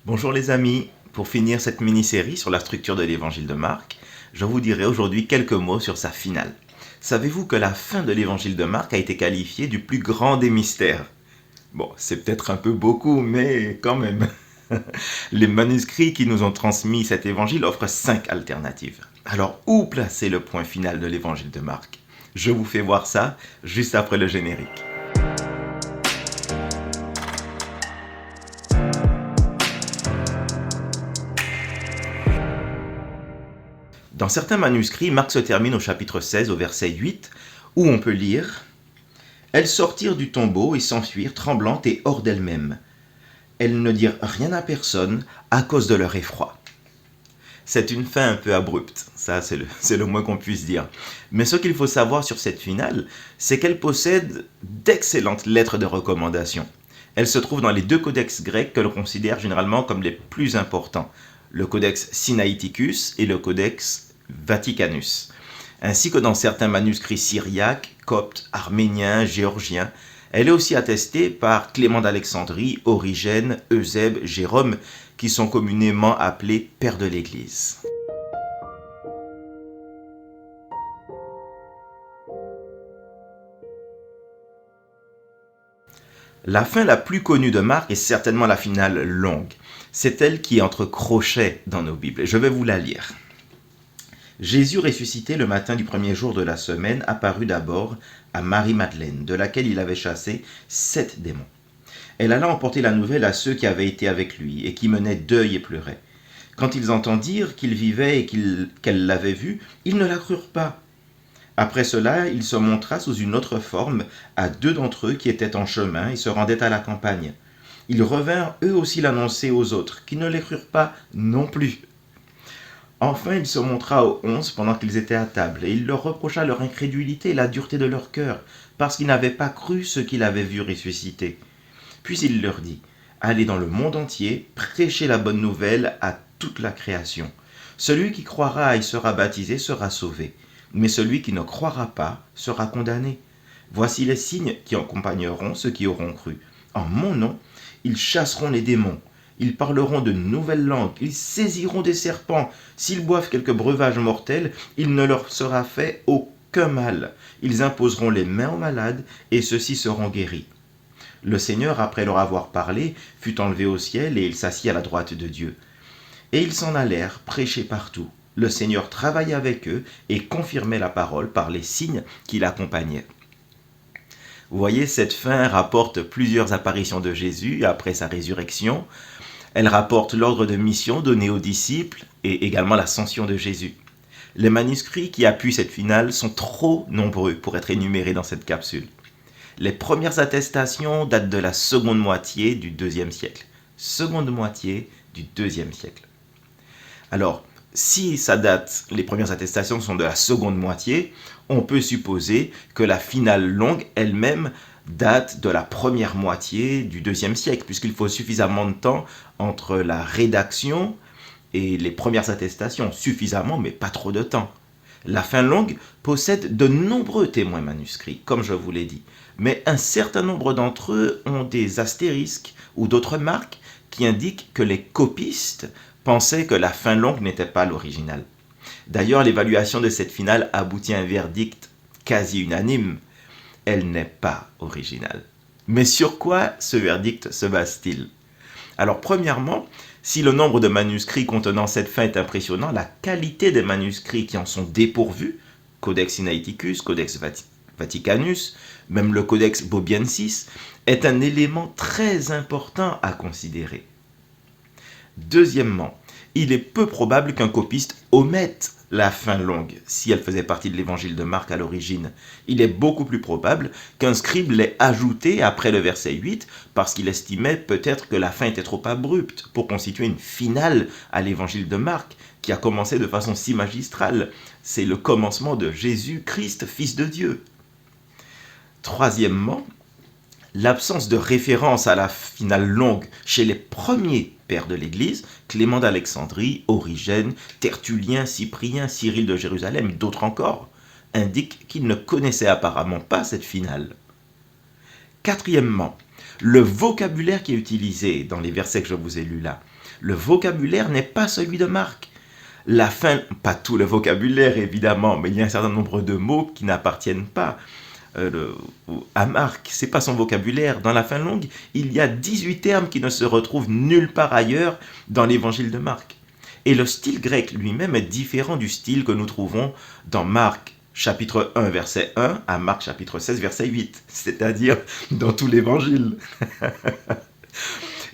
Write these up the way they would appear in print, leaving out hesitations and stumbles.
Bonjour les amis, pour finir cette mini-série sur la structure de l'évangile de Marc, je vous dirai aujourd'hui quelques mots sur sa finale. Savez-vous que la fin de l'évangile de Marc a été qualifiée du plus grand des mystères? Bon, c'est peut-être un peu beaucoup, mais quand même. Les manuscrits qui nous ont transmis cet évangile offrent 5 alternatives. Alors, où placer le point final de l'évangile de Marc? Je vous fais voir ça juste après le générique. Dans certains manuscrits, Marc se termine au chapitre 16, au verset 8, où on peut lire « Elles sortirent du tombeau et s'enfuirent tremblantes et hors d'elles-mêmes. Elles ne dirent rien à personne à cause de leur effroi. » C'est une fin un peu abrupte, ça c'est le moins qu'on puisse dire. Mais ce qu'il faut savoir sur cette finale, c'est qu'elle possède d'excellentes lettres de recommandation. Elle se trouve dans les 2 codex grecs que l'on considère généralement comme les plus importants, le codex Sinaiticus et le codex Vaticanus, ainsi que dans certains manuscrits syriaques, coptes, arméniens, géorgiens. Elle est aussi attestée par Clément d'Alexandrie, Origène, Eusèbe, Jérôme, qui sont communément appelés pères de l'Église. La fin la plus connue de Marc est certainement la finale longue. C'est elle qui est entre crochets dans nos Bibles. Je vais vous la lire. Jésus ressuscité le matin du premier jour de la semaine apparut d'abord à Marie-Madeleine, de laquelle il avait chassé 7 démons. Elle alla emporter la nouvelle à ceux qui avaient été avec lui et qui menaient deuil et pleuraient. Quand ils entendirent qu'il vivait et qu'elle l'avait vu, ils ne la crurent pas. Après cela, il se montra sous une autre forme à 2 d'entre eux qui étaient en chemin et se rendaient à la campagne. Ils revinrent eux aussi l'annoncer aux autres, qui ne les crurent pas non plus. Enfin, il se montra aux 11 pendant qu'ils étaient à table, et il leur reprocha leur incrédulité et la dureté de leur cœur, parce qu'ils n'avaient pas cru ce qu'il avait vu ressusciter. Puis il leur dit, « Allez dans le monde entier, prêchez la bonne nouvelle à toute la création. Celui qui croira et sera baptisé sera sauvé, mais celui qui ne croira pas sera condamné. Voici les signes qui accompagneront ceux qui auront cru. En mon nom, ils chasseront les démons. Ils parleront de nouvelles langues, ils saisiront des serpents. S'ils boivent quelque breuvage mortel, il ne leur sera fait aucun mal. Ils imposeront les mains aux malades, et ceux-ci seront guéris. » Le Seigneur, après leur avoir parlé, fut enlevé au ciel, et il s'assit à la droite de Dieu. Et ils s'en allèrent prêcher partout. Le Seigneur travaillait avec eux et confirmait la parole par les signes qui l'accompagnaient. Vous voyez, cette fin rapporte plusieurs apparitions de Jésus après sa résurrection. Elle rapporte l'ordre de mission donné aux disciples et également l'ascension de Jésus. Les manuscrits qui appuient cette finale sont trop nombreux pour être énumérés dans cette capsule. Les premières attestations datent de la seconde moitié du IIe siècle. Seconde moitié du IIe siècle. Alors, si les premières attestations sont de la seconde moitié, on peut supposer que la finale longue elle-même date de la première moitié du IIe siècle, puisqu'il faut suffisamment de temps entre la rédaction et les premières attestations. Suffisamment, mais pas trop de temps. La fin longue possède de nombreux témoins manuscrits, comme je vous l'ai dit, mais un certain nombre d'entre eux ont des astérisques ou d'autres marques qui indiquent que les copistes pensaient que la fin longue n'était pas l'original. D'ailleurs, l'évaluation de cette finale aboutit à un verdict quasi unanime. Elle n'est pas originale. Mais sur quoi ce verdict se base-t-il? Alors, premièrement, si le nombre de manuscrits contenant cette fin est impressionnant, la qualité des manuscrits qui en sont dépourvus, Codex Sinaiticus, Codex Vaticanus, même le Codex Bobiensis, est un élément très important à considérer. Deuxièmement, il est peu probable qu'un copiste omette la fin longue, si elle faisait partie de l'évangile de Marc à l'origine. Il est beaucoup plus probable qu'un scribe l'ait ajoutée après le verset 8, parce qu'il estimait peut-être que la fin était trop abrupte pour constituer une finale à l'évangile de Marc, qui a commencé de façon si magistrale. C'est le commencement de Jésus-Christ, Fils de Dieu. Troisièmement, l'absence de référence à la finale longue chez les premiers pères de l'Église, Clément d'Alexandrie, Origène, Tertullien, Cyprien, Cyril de Jérusalem et d'autres encore, indique qu'ils ne connaissaient apparemment pas cette finale. Quatrièmement, le vocabulaire qui est utilisé dans les versets que je vous ai lus là Le vocabulaire n'est pas celui de Marc. La fin, pas tout le vocabulaire évidemment, mais il y a un certain nombre de mots qui n'appartiennent pas à Marc. C'est pas son vocabulaire. Dans la fin longue, il y a 18 termes qui ne se retrouvent nulle part ailleurs dans l'évangile de Marc. Et le style grec lui-même est différent du style que nous trouvons dans Marc chapitre 1 verset 1 à Marc chapitre 16 verset 8, c'est-à-dire dans tout l'évangile.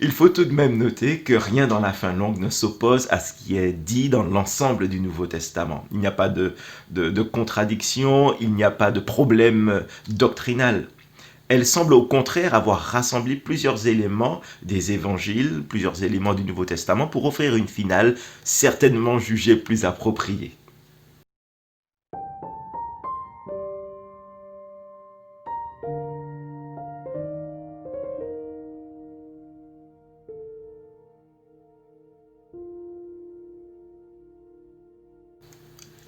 Il faut tout de même noter que rien dans la fin longue ne s'oppose à ce qui est dit dans l'ensemble du Nouveau Testament. Il n'y a pas de contradiction, il n'y a pas de problème doctrinal. Elle semble au contraire avoir rassemblé plusieurs éléments des évangiles, plusieurs éléments du Nouveau Testament pour offrir une finale certainement jugée plus appropriée.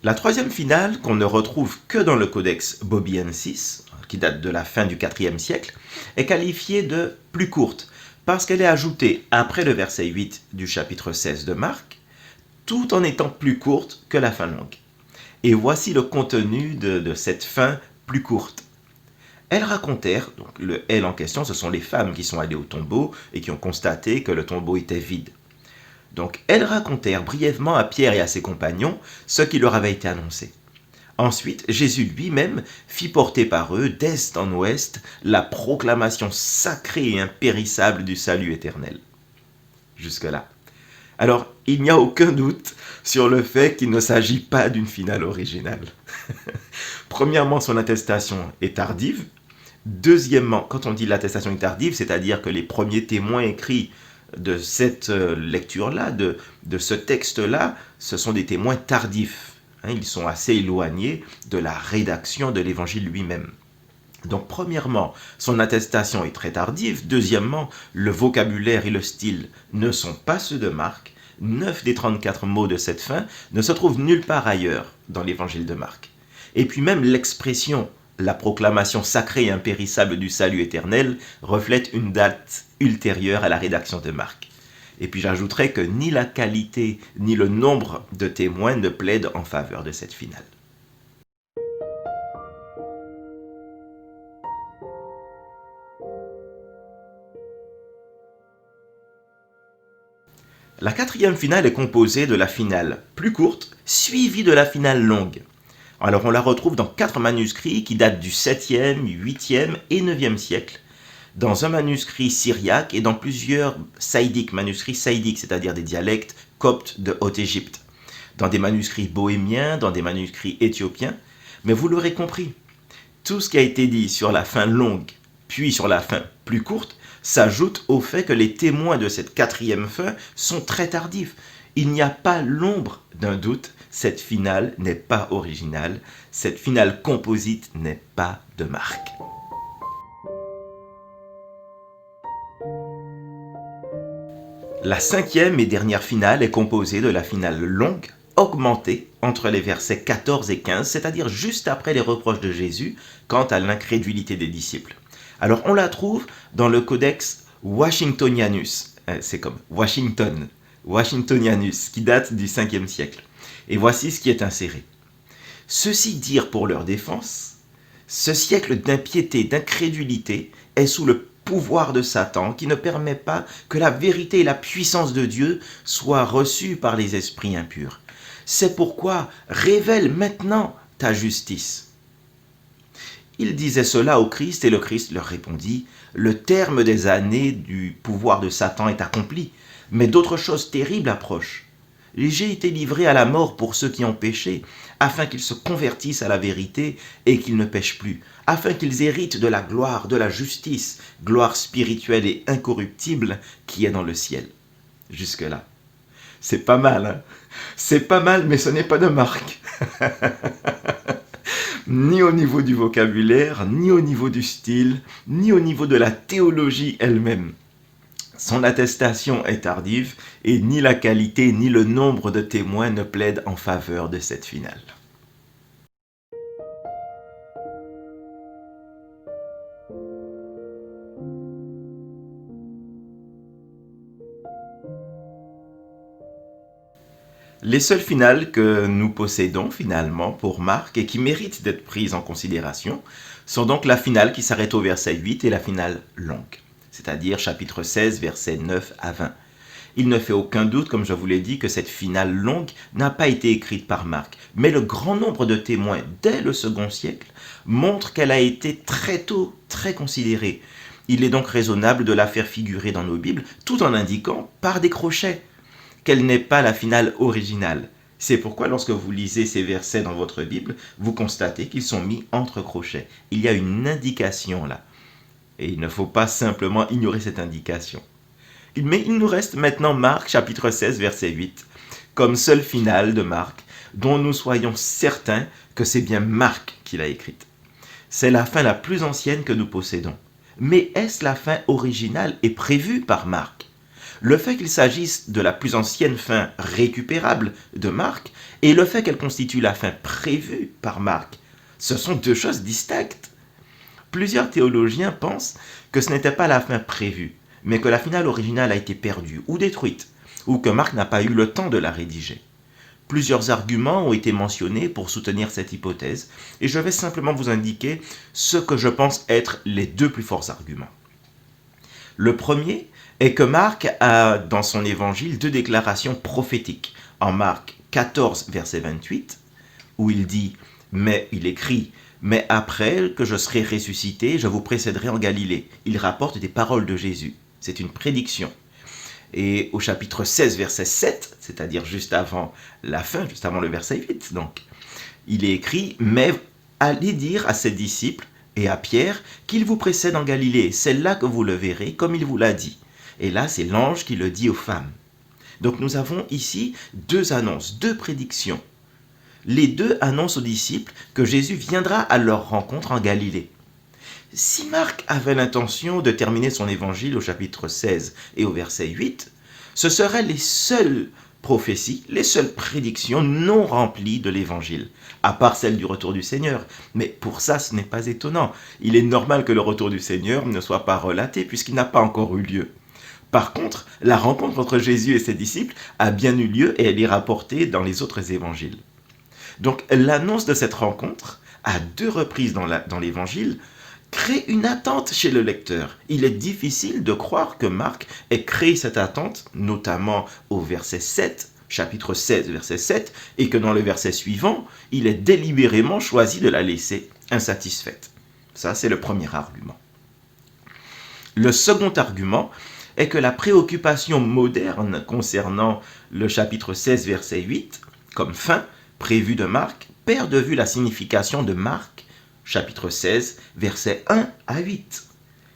La troisième finale, qu'on ne retrouve que dans le codex Bobiensis, qui date de la fin du IVe siècle, est qualifiée de plus courte, parce qu'elle est ajoutée après le verset 8 du chapitre 16 de Marc, tout en étant plus courte que la fin longue. Et voici le contenu de cette fin plus courte. Elles racontèrent, donc le elles en question, ce sont les femmes qui sont allées au tombeau et qui ont constaté que le tombeau était vide. Donc elles racontèrent brièvement à Pierre et à ses compagnons ce qui leur avait été annoncé. Ensuite, Jésus lui-même fit porter par eux, d'est en ouest, la proclamation sacrée et impérissable du salut éternel. Jusque-là. Alors, il n'y a aucun doute sur le fait qu'il ne s'agit pas d'une finale originale. Premièrement, son attestation est tardive. Deuxièmement, quand on dit l'attestation est tardive, c'est-à-dire que les premiers témoins écrits de cette lecture-là, de ce texte-là, ce sont des témoins tardifs. Ils sont assez éloignés de la rédaction de l'évangile lui-même. Donc premièrement, son attestation est très tardive. Deuxièmement, le vocabulaire et le style ne sont pas ceux de Marc. 9 des 34 mots de cette fin ne se trouvent nulle part ailleurs dans l'évangile de Marc. Et puis même l'expression la proclamation sacrée et impérissable du salut éternel reflète une date ultérieure à la rédaction de Marc. Et puis j'ajouterai que ni la qualité ni le nombre de témoins ne plaident en faveur de cette finale. La quatrième finale est composée de la finale plus courte, suivie de la finale longue. Alors on la retrouve dans 4 manuscrits qui datent du 7e, 8e et 9e siècle, dans un manuscrit syriaque et dans plusieurs manuscrits saïdiques, c'est-à-dire des dialectes coptes de Haute-Égypte, dans des manuscrits bohémiens, dans des manuscrits éthiopiens. Mais vous l'aurez compris, tout ce qui a été dit sur la fin longue, puis sur la fin plus courte, s'ajoute au fait que les témoins de cette quatrième fin sont très tardifs. Il n'y a pas l'ombre d'un doute, cette finale n'est pas originale, cette finale composite n'est pas de Marc. La cinquième et dernière finale est composée de la finale longue, augmentée entre les versets 14 et 15, c'est-à-dire juste après les reproches de Jésus quant à l'incrédulité des disciples. Alors on la trouve dans le codex Washingtonianus, c'est comme Washingtonianus, qui date du 5e siècle. Et voici ce qui est inséré. Ceux-ci dirent pour leur défense, ce siècle d'impiété, d'incrédulité est sous le pouvoir de Satan qui ne permet pas que la vérité et la puissance de Dieu soient reçues par les esprits impurs. C'est pourquoi révèle maintenant ta justice. Ils disaient cela au Christ et le Christ leur répondit, le terme des années du pouvoir de Satan est accompli, mais d'autres choses terribles approchent. J'ai été livré à la mort pour ceux qui ont péché, afin qu'ils se convertissent à la vérité et qu'ils ne pêchent plus, afin qu'ils héritent de la gloire, de la justice, gloire spirituelle et incorruptible qui est dans le ciel. Jusque-là. C'est pas mal, hein? C'est pas mal, mais ce n'est pas de Marc. Ni au niveau du vocabulaire, ni au niveau du style, ni au niveau de la théologie elle-même. Son attestation est tardive et ni la qualité ni le nombre de témoins ne plaident en faveur de cette finale. Les seules finales que nous possédons finalement pour Marc et qui méritent d'être prises en considération sont donc la finale qui s'arrête au verset 8 et la finale longue, c'est-à-dire chapitre 16, versets 9 à 20. Il ne fait aucun doute, comme je vous l'ai dit, que cette finale longue n'a pas été écrite par Marc, mais le grand nombre de témoins dès le second siècle montrent qu'elle a été très tôt très considérée. Il est donc raisonnable de la faire figurer dans nos Bibles, tout en indiquant par des crochets qu'elle n'est pas la finale originale. C'est pourquoi lorsque vous lisez ces versets dans votre Bible, vous constatez qu'ils sont mis entre crochets. Il y a une indication là. Et il ne faut pas simplement ignorer cette indication. Mais il nous reste maintenant Marc chapitre 16 verset 8 comme seule finale de Marc dont nous soyons certains que c'est bien Marc qui l'a écrite. C'est la fin la plus ancienne que nous possédons. Mais est-ce la fin originale et prévue par Marc ? Le fait qu'il s'agisse de la plus ancienne fin récupérable de Marc et le fait qu'elle constitue la fin prévue par Marc, ce sont deux choses distinctes. Plusieurs théologiens pensent que ce n'était pas la fin prévue, mais que la finale originale a été perdue ou détruite, ou que Marc n'a pas eu le temps de la rédiger. Plusieurs arguments ont été mentionnés pour soutenir cette hypothèse, et je vais simplement vous indiquer ce que je pense être les deux plus forts arguments. Le premier est que Marc a dans son évangile deux déclarations prophétiques. En Marc 14, verset 28, où il dit « Mais il écrit « Mais après que je serai ressuscité, je vous précéderai en Galilée ». Il rapporte des paroles de Jésus. C'est une prédiction. Et au chapitre 16, verset 7, c'est-à-dire juste avant la fin, juste avant le verset 8, donc, il est écrit « Mais allez dire à ses disciples et à Pierre qu'il vous précède en Galilée. C'est là que vous le verrez, comme il vous l'a dit. » Et là, c'est l'ange qui le dit aux femmes. Donc nous avons ici deux annonces, deux prédictions. Les deux annoncent aux disciples que Jésus viendra à leur rencontre en Galilée. Si Marc avait l'intention de terminer son évangile au chapitre 16 et au verset 8, ce seraient les seules prophéties, les seules prédictions non remplies de l'évangile, à part celle du retour du Seigneur. Mais pour ça, ce n'est pas étonnant. Il est normal que le retour du Seigneur ne soit pas relaté puisqu'il n'a pas encore eu lieu. Par contre, la rencontre entre Jésus et ses disciples a bien eu lieu et elle est rapportée dans les autres évangiles. Donc l'annonce de cette rencontre, à deux reprises dans l'évangile, crée une attente chez le lecteur. Il est difficile de croire que Marc ait créé cette attente, notamment au verset 7, chapitre 16, verset 7, et que dans le verset suivant, il ait délibérément choisi de la laisser insatisfaite. Ça, c'est le premier argument. Le second argument est que la préoccupation moderne concernant le chapitre 16, verset 8, comme fin prévue de Marc, perd de vue la signification de Marc, chapitre 16, versets 1 à 8.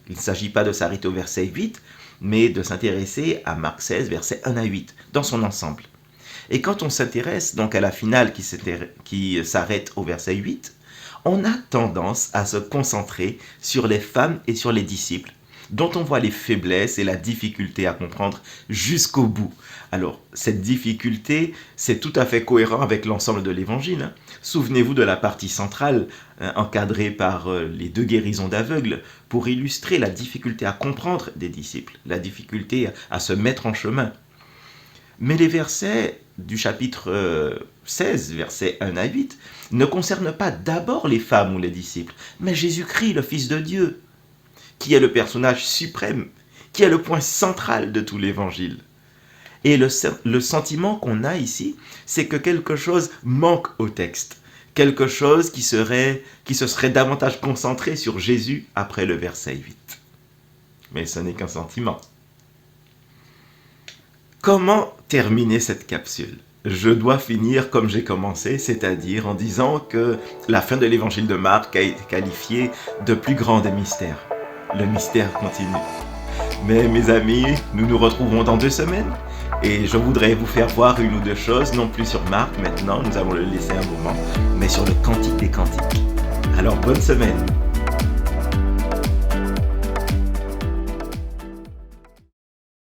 Il ne s'agit pas de s'arrêter au verset 8, mais de s'intéresser à Marc 16, versets 1 à 8, dans son ensemble. Et quand on s'intéresse donc à la finale qui s'arrête au verset 8, on a tendance à se concentrer sur les femmes et sur les disciples, dont on voit les faiblesses et la difficulté à comprendre jusqu'au bout. Alors, cette difficulté, c'est tout à fait cohérent avec l'ensemble de l'évangile. Souvenez-vous de la partie centrale, encadrée par les deux guérisons d'aveugles, pour illustrer la difficulté à comprendre des disciples, la difficulté à se mettre en chemin. Mais les versets du chapitre 16, versets 1 à 8, ne concernent pas d'abord les femmes ou les disciples, mais Jésus-Christ, le Fils de Dieu, qui est le personnage suprême, qui est le point central de tout l'évangile. Et le sentiment qu'on a ici, c'est que quelque chose manque au texte, quelque chose qui se serait davantage concentré sur Jésus après le verset 8. Mais ce n'est qu'un sentiment. Comment terminer cette capsule ? Je dois finir comme j'ai commencé, c'est-à-dire en disant que la fin de l'évangile de Marc a été qualifiée de plus grand des mystères. Le mystère continue. Mais mes amis, nous nous retrouvons dans 2 semaines et je voudrais vous faire voir une ou deux choses, non plus sur Marc maintenant, nous allons le laisser un moment, mais sur le Cantique des Cantiques. Alors bonne semaine.